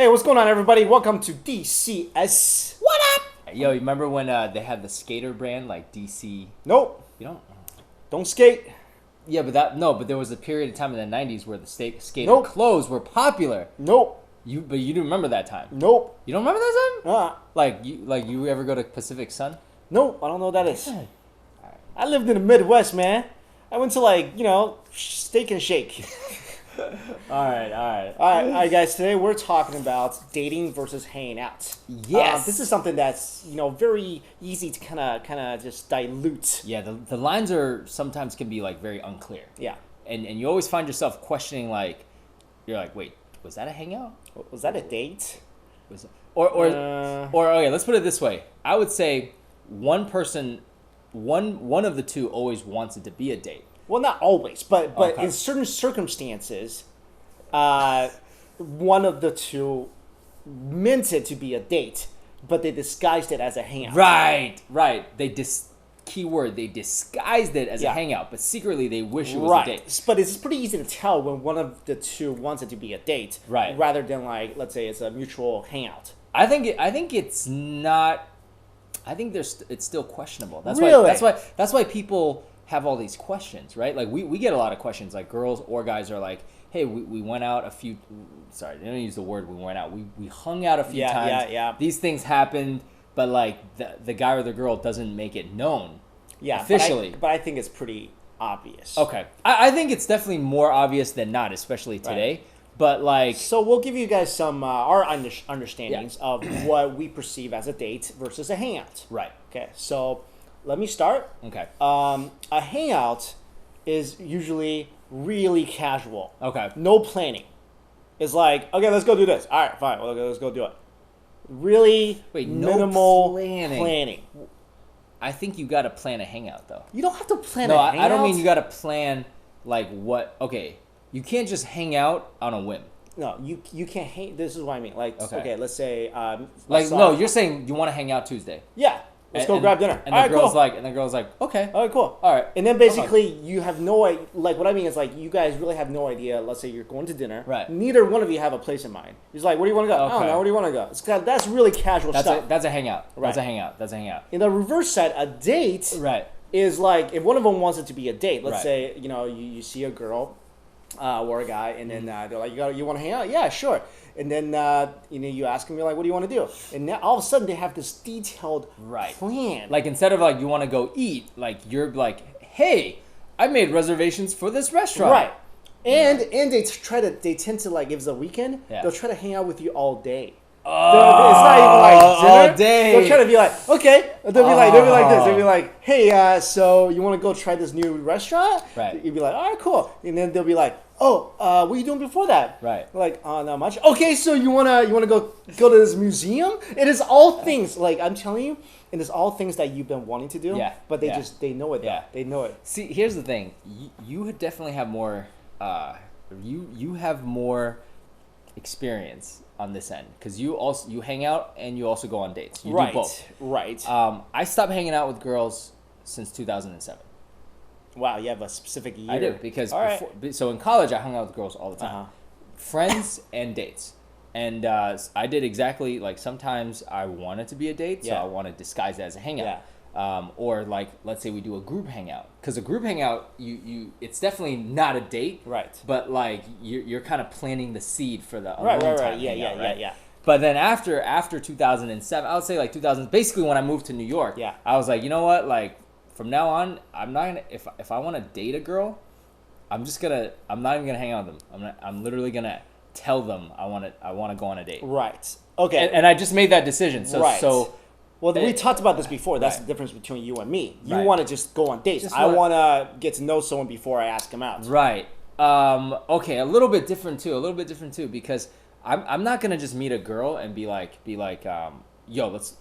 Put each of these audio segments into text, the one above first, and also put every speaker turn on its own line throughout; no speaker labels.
Hey, what's going on, everybody? Welcome to DCS. What up?
Yo, you remember when they had the skater brand like DC?
Nope.
You don't?
Don't skate.
Yeah, but there was a period of time in the '90s where the skater
Nope.
clothes were popular.
Nope.
But you do remember that time?
Nope.
You don't remember that time?
Uh-uh.
Like you ever go to Pacific Sun?
Nope. I don't know what that is. I lived in the Midwest, man. I went to Steak and Shake.
All right.
All right, guys. Today we're talking about dating versus hanging out.
Yes.
This is something that's very easy to kind of just dilute.
Yeah, the lines are sometimes can be like very unclear.
Yeah.
And you always find yourself questioning you're like, wait, was that a hangout?
Was that a date?
Or okay, let's put it this way. I would say one of the two always wants it to be a date.
Well, not always, but
Okay.
in certain circumstances, one of the two meant it to be a date, but they disguised it as a hangout.
Right. They disguised it as a
Yeah.
hangout, but secretly they wish it was
Right,
a date.
but it's pretty easy to tell when one of the two wants it to be a date,
Right.
rather than let's say it's a mutual hangout.
I think it's not. I think it's still questionable.
Really?
That's why people have all these questions, right? Like we get a lot of questions. Like girls or guys are like, hey, we went out a few. Sorry, I didn't use the word we went out. We hung out a few times.
Yeah.
These things happened, but like the guy or the girl doesn't make it known.
Yeah,
officially.
but I think it's pretty obvious.
Okay, I think it's definitely more obvious than not, especially today.
Right.
But
So we'll give you guys some our understandings of what we perceive as a date versus a hangout.
right.
Okay, so let me start.
Okay.
A hangout is usually really casual.
Okay.
No planning. It's like, okay, let's go do this. All right, fine. Well, okay, let's go do it. Really
no
minimal
planning. I think you got to plan a hangout though.
You don't have to plan
No,
a hangout.
I don't mean you got to plan what. Okay, you can't just hang out on a whim.
No, you can't hang. This is what I mean.
Okay.
Let's say.
No, you're saying you want to hang out Tuesday.
Yeah. Let's go grab dinner.
And
All
the
right,
girl's
cool.
okay.
All right, cool.
All right.
And then basically you have no idea. Like what I mean is you guys really have no idea. Let's say you're going to dinner.
Right.
Neither one of you have a place in mind. He's like, where do you want to go? I don't
Okay.
know. Where do you want to go? That's really casual stuff.
That's a hangout.
Right.
That's a hangout.
In the reverse side, a date
Right.
is like if one of them wants it to be a date. Let's
Right.
say you see a girl or a guy, and then they're like, you want to hang out? Yeah, sure. And then you ask them, you're like, what do you want to do? And now all of a sudden they have this detailed plan.
Like instead of you want to go eat, you're like, hey, I made reservations for this restaurant.
Right. And they tend to if it's a weekend,
Yeah.
they'll try to hang out with you all day.
Oh,
It's not even like dinner.
all day.
They'll try to be like, okay. They'll be like this. They'll be like, hey, so you want to go try this new restaurant?
Right.
You'd be like, all right, cool. And then they'll be like, oh, what are you doing before that?
Right.
Like, not much. Okay, so you wanna go to this museum? It is all things I'm telling you, it is all things that you've been wanting to do.
Yeah.
But they know it.
Yeah.
They know it.
See, here's the thing. You definitely have more. You have more experience on this end because you hang out and you also go on dates. You do both.
Right.
I stopped hanging out with girls since 2007.
Wow, you have a specific year.
I do because
all right.
so in college I hung out with girls all the time,
Uh-huh.
friends and dates, and I did exactly sometimes I wanted to be a date, so
Yeah.
I want to disguise it as a hangout.
Yeah.
Or let's say we do a group hangout because a group hangout it's definitely not a date,
Right.
But you're kind of planting the seed for the
Right.
time
Yeah.
hangout,
Yeah.
right?
Yeah.
But then after 2007, I would say 2000, basically when I moved to New York,
Yeah.
I was like, you know what, from now on, I'm not gonna if I want to date a girl, I'm not even gonna hang out with them. I'm literally gonna tell them I want to go on a date.
Right. Okay.
And I just made that decision. So
Right. Well, we
it-
talked about this before. That's
right.
the difference between you and me. You
Right.
want to just go on dates. I want to get to know someone before I ask them out.
right. Okay, a little bit different too because I'm not gonna just meet a girl and be like yo, let's.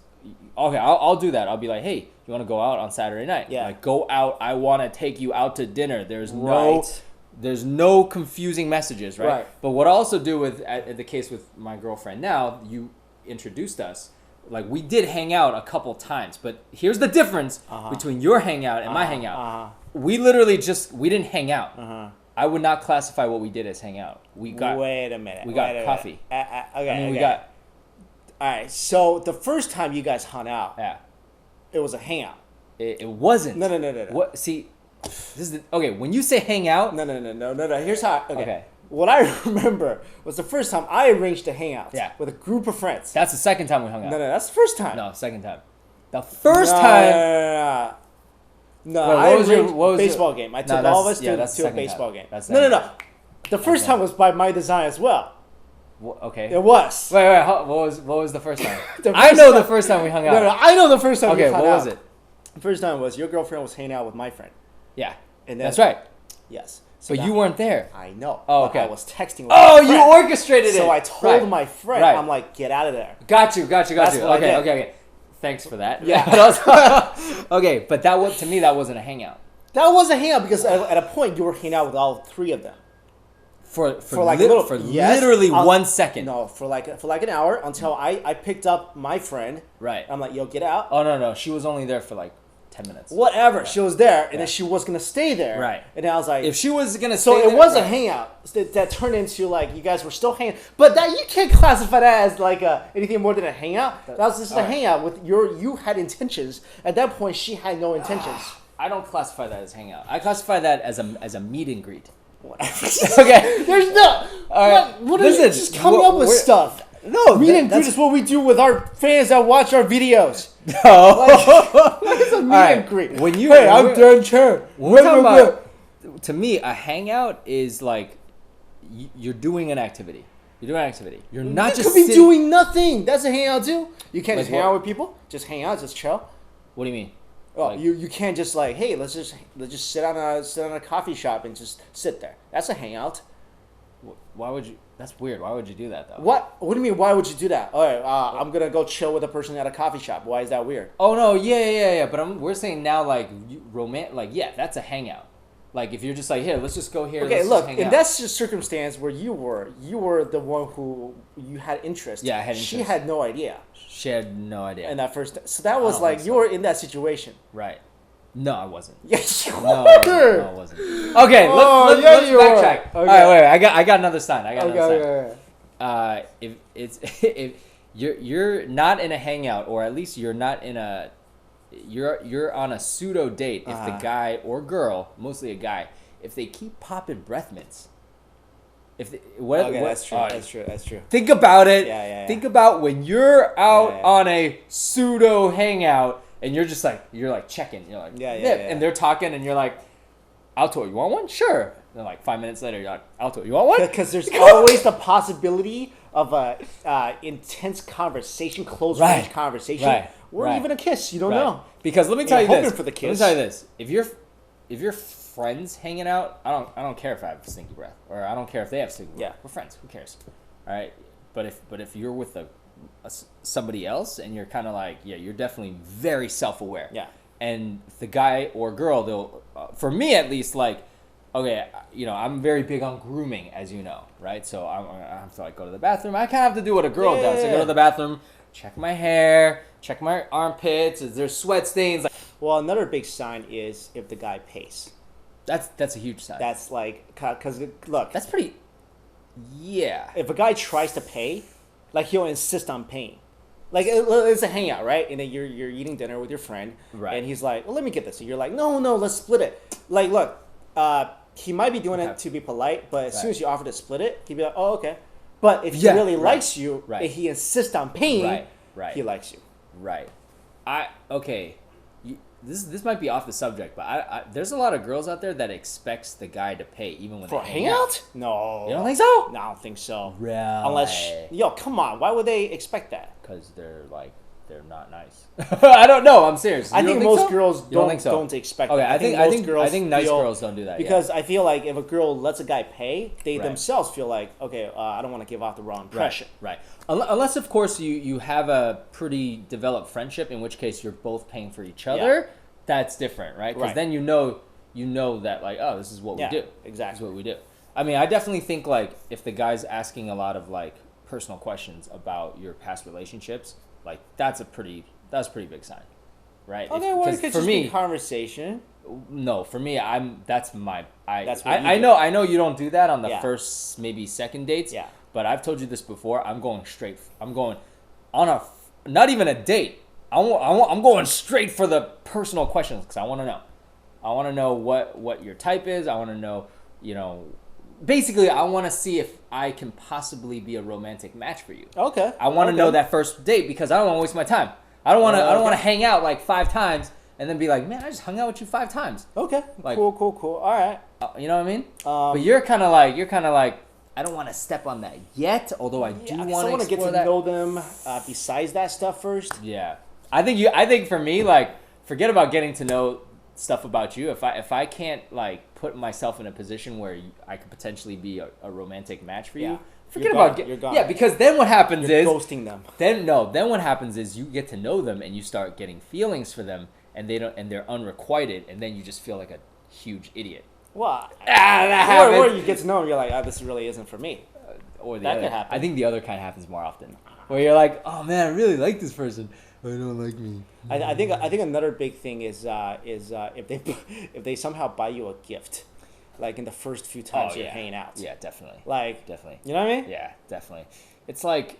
Okay, I'll do that. I'll be like, hey, you want to go out on Saturday night?
Yeah.
Go out. I want to take you out to dinner. There's no confusing messages, right?
Right.
But what I also do with the case with my girlfriend now, you introduced us. We did hang out a couple times, but here's the difference between your hangout and my hangout. We literally we didn't hang out. I would not classify what we did as hang out. We got
Wait a minute.
We got coffee.
Okay.
We got.
All right. So the first time you guys hung out, it was a hangout.
It wasn't.
No.
What? See, this is okay. When you say hang out,
no. Here's how. Okay. What I remember was the first time I arranged a hangout with a group of friends.
That's the second time we hung out.
No, that's the first time.
No, second time. The first time.
No.
Wait,
I arranged a baseball game. I took all of us to a baseball game. No. The first time was by my design as well.
Okay.
It was.
Wait. What was the first time? The first time we hung out.
No. I know the first time we hung out.
Okay, what was it?
The first time was your girlfriend was hanging out with my friend.
Yeah.
And
that's right.
Yes.
So you weren't there.
I know.
Oh, okay.
I was texting with
my
friend.
You orchestrated it.
So I told my friend, I'm like, get out of there.
Got you. Okay. Thanks for that. Yeah. Okay, but to me, that wasn't a hangout.
That was a hangout because at a point you were hanging out with all three of them.
For literally 1 second.
No, for like an hour until I picked up my friend.
Right.
I'm like, yo, get out.
Oh no, she was only there for like 10 minutes.
Whatever. She was there, and then she was gonna stay there.
Right.
And then I was like,
if she was gonna
stay there, it was a hangout that turned into like you guys were still hanging. But that you can't classify that as like anything more than a hangout. That was just a hangout with you had intentions. At that point, she had no intentions.
I don't classify that as hangout. I classify that as a meet and greet.
Okay. There's no. All right. What are you just coming up with stuff?
No,
meet and greet is what we do with our fans that watch our videos.
No,
it's a meet and greet.
I'm
done chair.
To me, a hangout is like you're doing an activity. You're not just
could be doing nothing. That's a hangout too. You can't just hang out with people. Just hang out. Just chill.
What do you mean?
Oh, you can't just like, hey, let's just sit on a coffee shop and just sit there. That's a hangout.
Why would you? That's weird. Why would you do that though?
What do you mean? Why would you do that? All right, I'm gonna go chill with a person at a coffee shop. Why is that weird?
Oh no, yeah. But we're saying now like that's a hangout. Like if you're just like, here, let's just go here.
Okay, look, and that's just circumstance where you were the one who you had interest.
Yeah, I had interest.
She had no idea.
In
that first, so that was like you were in that situation.
Right. No, I wasn't.
Yes, you were.
No, I wasn't. Okay, let's backtrack. Okay. All right, wait. I got another sign. If you're not in a hangout, or at least you're not in a you're on a pseudo date. If the guy or girl, mostly a guy, if they keep popping breath mints.
That's true.
Think about it.
Yeah.
Think about when you're out on a pseudo hangout and you're like checking. You're like, and they're talking and you're like, Alto, you want one? Sure. And then like 5 minutes later, you're like, Alto, you want one?
Because there's always the possibility of a intense conversation, close range conversation, or even a kiss. You don't know.
Because let me tell you this.
Hoping for the kiss.
Let me tell you this. If you're friends hanging out, I don't care if I have stinky breath, or I don't care if they have stinky breath.
Yeah,
we're friends. Who cares? All right. But if you're with somebody else and you're kind of like, you're definitely very self-aware.
Yeah.
And the guy or girl, they'll, for me at least, like, okay, I'm very big on grooming, as you know, right? So I have to like go to the bathroom. I kind of have to do what a girl does. I go to the bathroom, check my hair, check my armpits. Is there sweat stains?
Well, another big sign is if the guy pays.
That's a huge sign.
That's like, because look,
that's pretty. Yeah.
If a guy tries to pay, like he'll insist on paying. Like it's a hangout, right? And then you're eating dinner with your friend,
right?
And he's like, "Well, let me get this." And you're like, "No, let's split it." Like, look, he might be doing it to be polite, but as soon as you offer to split it, he'd be like, "Oh, okay." But if he really likes you, and he insists on paying, he likes you.
Right. This might be off the subject, but there's a lot of girls out there that expects the guy to pay even when
for
they
hang out. No,
you don't think so?
No, I don't think so.
Really?
Unless, come on, why would they expect that?
Because they're not nice. I don't know. I'm serious.
I think most girls don't expect.
Okay,
that.
I think nice girls don't do that
because I feel like if a girl lets a guy pay, they themselves feel like, okay, I don't want to give off the wrong impression.
Right. Unless of course you have a pretty developed friendship, in which case you're both paying for each other. Yeah. That's different, right? Because then you know that like, oh, this is what we do.
Exactly.
This is what we do. I mean, I definitely think like if the guy's asking a lot of like personal questions about your past relationships, like that's a pretty big sign, right?
Okay, well, it could just be conversation.
No, for me, that's my
That's what you
I
do.
know you don't do that on the
Yeah.
first maybe second dates.
Yeah.
But I've told you this before. I'm going straight. I'm going on a not even a date. I'm going straight for the personal questions because I want to know. I want to know what your type is. I want to know, basically I want to see if I can possibly be a romantic match for you.
Okay.
I want to know that first date because I don't want to waste my time. I don't want to hang out like 5 times and then be like, man, I just hung out with you 5 times.
Okay.
Like,
cool. All right.
You know what I mean? But you're kind of like, I don't want to step on that yet. Although I do want to
get to know them. Besides that stuff first.
Yeah, I think for me, like, forget about getting to know stuff about you. If I can't like put myself in a position where I could potentially be a romantic match for you. Forget
you're gone.
Yeah, because then what happens is
ghosting them.
Then what happens is you get to know them and you start getting feelings for them and they're unrequited and then you just feel like a huge idiot.
Well,
that
or you get to know them, you're like, this really isn't for me.
Or
that could happen.
I think the other kind happens more often, where you're like, oh man, I really like this person. I don't like me.
I think another big thing is if they somehow buy you a gift, like in the first few times you're hanging out.
Yeah, definitely.
Definitely. You know what I mean?
Yeah, definitely. It's like,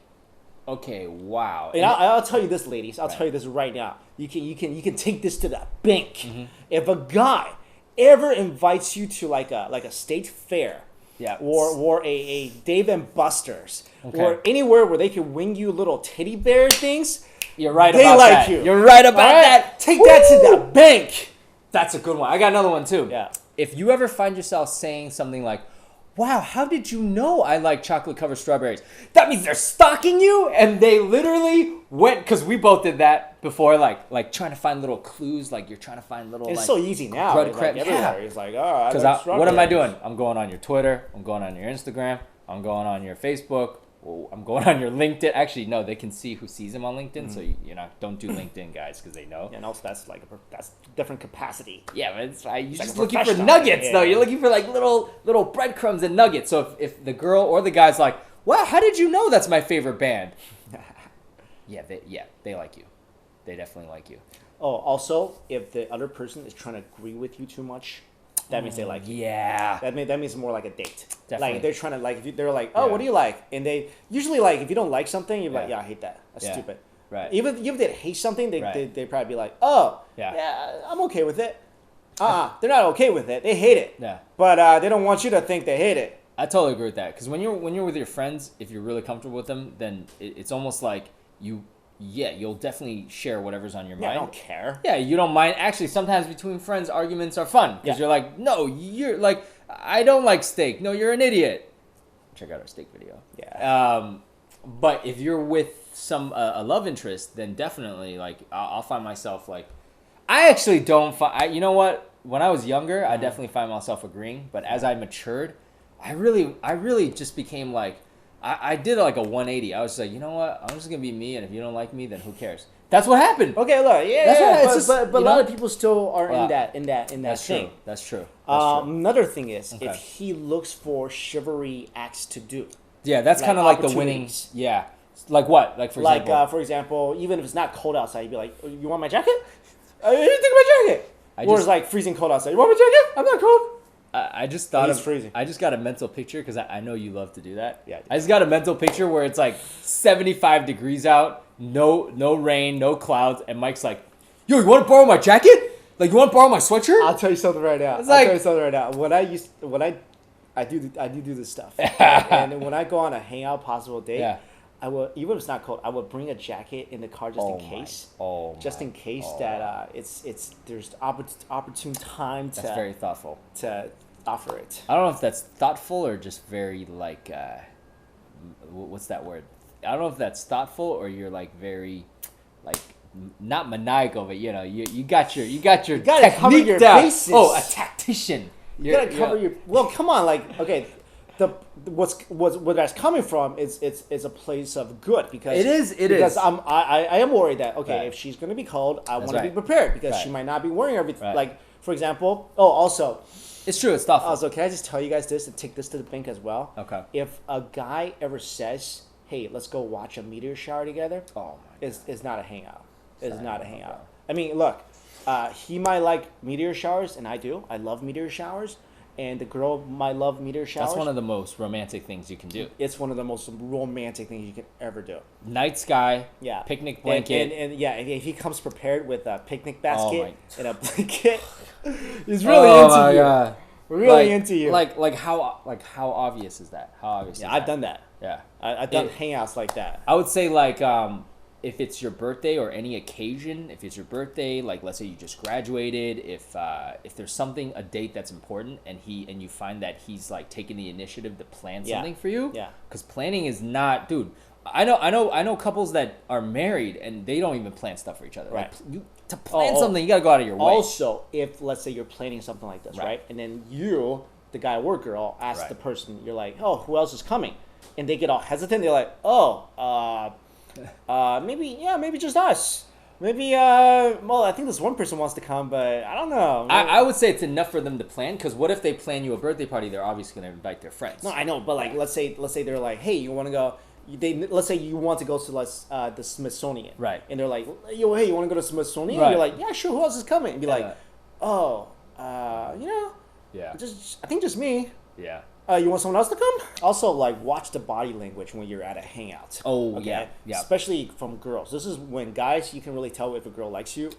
okay, wow.
And I'll tell you this, ladies. I'll tell you this right now. You can take this to the bank.
Mm-hmm.
If a guy ever invites you to like a state fair, or a Dave and Buster's, or anywhere where they can wing you little teddy bear things,
you're right
they
about
like
that.
you.
You're right about that.
Take that to the bank.
That's a good one. I got another one too.
Yeah.
If you ever find yourself saying something like, wow, how did you know I like chocolate covered strawberries? That means they're stalking you, and they literally went, because we both did that before, like trying to find little clues, like you're trying to find little.
It's
like,
so easy now.
bread
It's
crab-
like everywhere. It's like, oh, I
because
like
what am I
strawberries.
doing? I'm going on your Twitter. I'm going on your Instagram. I'm going on your Facebook. I'm going on your LinkedIn. Actually, no, they can see who sees them on LinkedIn. So don't do LinkedIn, guys, because they know.
And also that's that's different capacity.
Yeah, but it's you're just
like a
looking for
professional.
nuggets, though. You're looking for like little breadcrumbs and nuggets. So if the girl or the guy's like, wow, how did you know that's my favorite band? They like you. They definitely like you.
Oh, also, if the other person is trying to agree with you too much, that means they like you.
Yeah.
That means more like a date.
Definitely.
Like they're trying to they're like, oh, what do you like? And they usually like if you don't like something, you're like,
Yeah.
I hate that. That's
Yeah.
stupid.
Right.
Even if they hate something, they
Right.
they probably be like, oh,
Yeah.
I'm okay with it. They're not okay with it. They hate it.
Yeah.
But they don't want you to think they hate it.
I totally agree with that. Because when you're with your friends, if you're really comfortable with them, then it's almost like you'll definitely share whatever's on your
Yeah,
mind.
I don't care.
Yeah, you don't mind. Actually, sometimes between friends, arguments are fun because
Yeah.
you're like, no, you're like, I don't like steak. No, you're an idiot. Check out our steak video.
Yeah.
But if you're with a love interest, then definitely like I'll find myself like, I actually don't find. You know what? When I was younger, I definitely find myself agreeing. But as I matured, I really just became like. I did like a 180. I was like, you know what? I'm just gonna be me, and if you don't like me, then who cares? That's what happened.
Okay, look,
That's what- it's just,
but a
you
lot
know?
of people still are in that
That's
thing.
true. That's true. That's true.
Another thing is
Okay.
if he looks for chivalry acts to do.
Yeah, that's
like
kind of like the winning.
opportunities.
Yeah, like what? Like for example,
For example, even if it's not cold outside, you'd be like, "You want my jacket? You take my jacket." Or it's like freezing cold outside. You want my jacket? I'm not cold.
I just thought
He's
of
freezing.
I just got a mental picture because I know you love to do that.
Yeah, I do.
I just got a mental picture where it's like 75 degrees out, no rain, no clouds, and Mike's like, "Yo, you want to borrow my jacket? Like, you want to borrow my sweatshirt?"
I'll tell you something right now.
It's
I'll
like-
tell you something right now. I do this stuff, and when I go on a hangout possible date,
Yeah.
I will, even if it's not cold, I will bring a jacket in the car just in case. Just in case that it's there's opportune time
That's very thoughtful.
to offer it.
I don't know if that's thoughtful or just very like what's that word? I don't know if that's thoughtful or you're like very like not maniacal, but you got your
gotta
technique
cover your
down.
bases.
Oh, a tactician.
You gotta cover your. Well, come on, like okay, what that's coming from is it's a place of good because
It is.
because I am worried that okay
Right.
if she's gonna be cold I want to be
right.
prepared because she
Right.
might not be wearing everything
Right.
like for example also
It's true. It's thoughtful.
can I just tell you guys this and take this to the bank as well?
Okay.
If a guy ever says, "Hey, let's go watch a meteor shower together,"
Oh my.
it's not a hangout. It's
Sorry,
not a
no,
hangout.
bro.
I mean, look, he might like meteor showers, and I do. I love meteor showers. And the girl might love meteor showers.
That's one of the most romantic things you can do.
It's one of the most romantic things you can ever do.
Night sky,
yeah,
picnic blanket.
And yeah, if he comes prepared with a picnic basket and a blanket, he's
really
into you.
God.
Really into you.
Like how obvious is that? How obvious is that?
I've done that.
Yeah.
I've done hangouts like that.
I would say like if it's your birthday or any occasion, if it's your birthday, like let's say you just graduated, if there's something, a date that's important, and you find that he's like taking the initiative to plan something for you, because planning is not, dude. I know couples that are married and they don't even plan stuff for each other.
Right.
Like, to plan something, you gotta go out of your way.
Also, if let's say you're planning something like this, right, and then you, the guy or girl, ask the person, you're like, oh, who else is coming? And they get all hesitant. They're like, oh, maybe just us. Maybe, well, I think this one person wants to come, but I don't know.
I would say it's enough for them to plan, because what if they plan you a birthday party? They're obviously going to invite their friends.
No, I know, but like, let's say they're like, hey, you want to go? Let's say you want to go to the Smithsonian,
right?
And they're like, yo, hey, you want to go to Smithsonian? Right. And you're like, yeah, sure. Who else is coming? And be like, oh, I think just me.
Yeah.
You want someone else to come? Also, like, watch the body language when you're at a hangout.
Oh, okay? Yeah.
Especially from girls. This is when guys, you can really tell if a girl likes you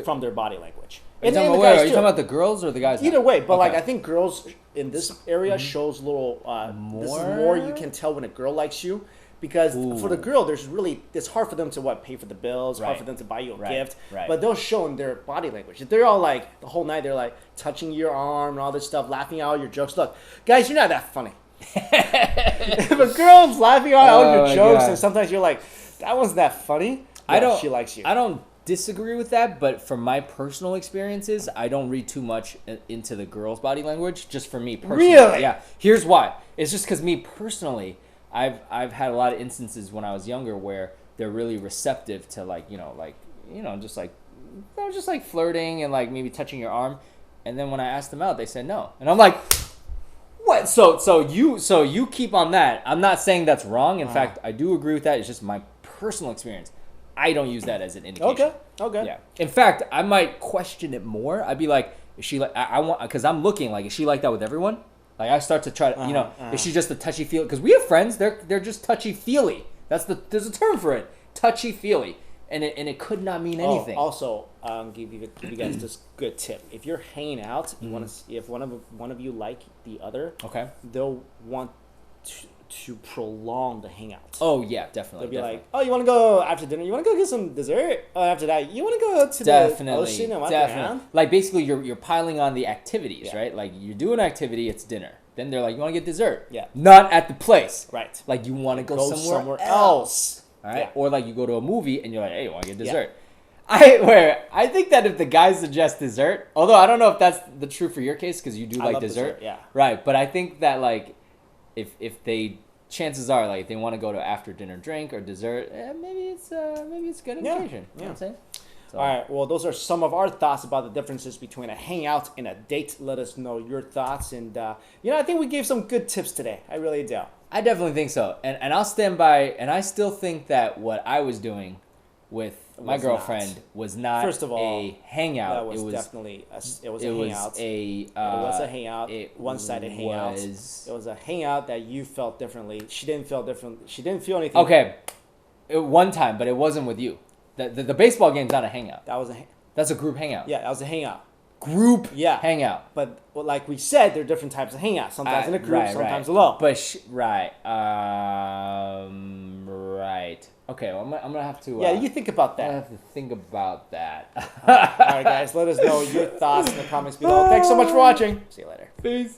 from their body language.
Are you talking about the girls or the guys?
Either way, but like I think girls in this area shows little
more.
This is more you can tell when a girl likes you. Because for the girl, it's hard for them to pay for the bills, hard for them to buy you a gift, but they'll show in their body language. If they're all like, the whole night, they're like touching your arm and all this stuff, laughing at all your jokes. Look, guys, you're not that funny. If a girl's laughing at all your jokes, and sometimes you're like, that wasn't that funny, she likes you.
I don't disagree with that, but from my personal experiences, I don't read too much into the girl's body language, just for me personally.
Really?
Yeah. Here's why. It's just because me personally, I've had a lot of instances when I was younger where they're really receptive to just like flirting and like maybe touching your arm, and then when I asked them out, they said no, and I'm like, what? So you keep on that. I'm not saying that's wrong. In fact, I do agree with that. It's just my personal experience. I don't use that as an indication.
Okay.
Yeah. In fact, I might question it more. I'd be like, is she like? I want, because I'm looking like, is she like that with everyone? Like I start to try to, is she just a touchy-feely? Because we have friends, they're just touchy-feely. There's a term for it, touchy-feely, and it could not mean anything.
Also, give you guys this good tip. If you're hanging out, if one of you like the other, they'll want to prolong the hangout.
Oh yeah, definitely.
They'll be like, oh, you want to go after dinner? You want to go get some dessert? After that, you want to go to the ocean and walk around?
Like basically, you're piling on the activities, right? Like you do an activity, it's dinner. Then they're like, you want to get dessert?
Yeah.
Not at the place.
Right.
Like you want to go somewhere
else.
All right. Yeah. Or like you go to a movie and you're like, hey, you want to get dessert? Yeah. I think that if the guys suggest dessert, although I don't know if that's the true for your case because you do like dessert.
Yeah.
Right. But I think that like if they, chances are like if they want to go to after dinner drink or dessert, maybe it's good occasion. You know what I'm saying? So.
All right. Well, those are some of our thoughts about the differences between a hangout and a date. Let us know your thoughts, and I think we gave some good tips today. I really do.
I definitely think so, and I'll stand by. And I still think that what I was doing with my girlfriend was not
first of all
a hangout.
It was definitely a hangout. It was a hangout. One-sided hangout. It was a hangout that you felt differently. She didn't feel different. She didn't feel anything.
Okay, one time, but it wasn't with you. The baseball game's not a hangout. That's a group hangout.
Yeah, that was a hangout.
Group hangout.
But like we said, there are different types of hangouts. Sometimes in a group, sometimes alone.
But right. Okay, well, I'm gonna have to.
Yeah, you think about that.
I'm gonna have to think about that.
All right, guys, let us know your thoughts in the comments below. Thanks so much for watching. See you later.
Peace.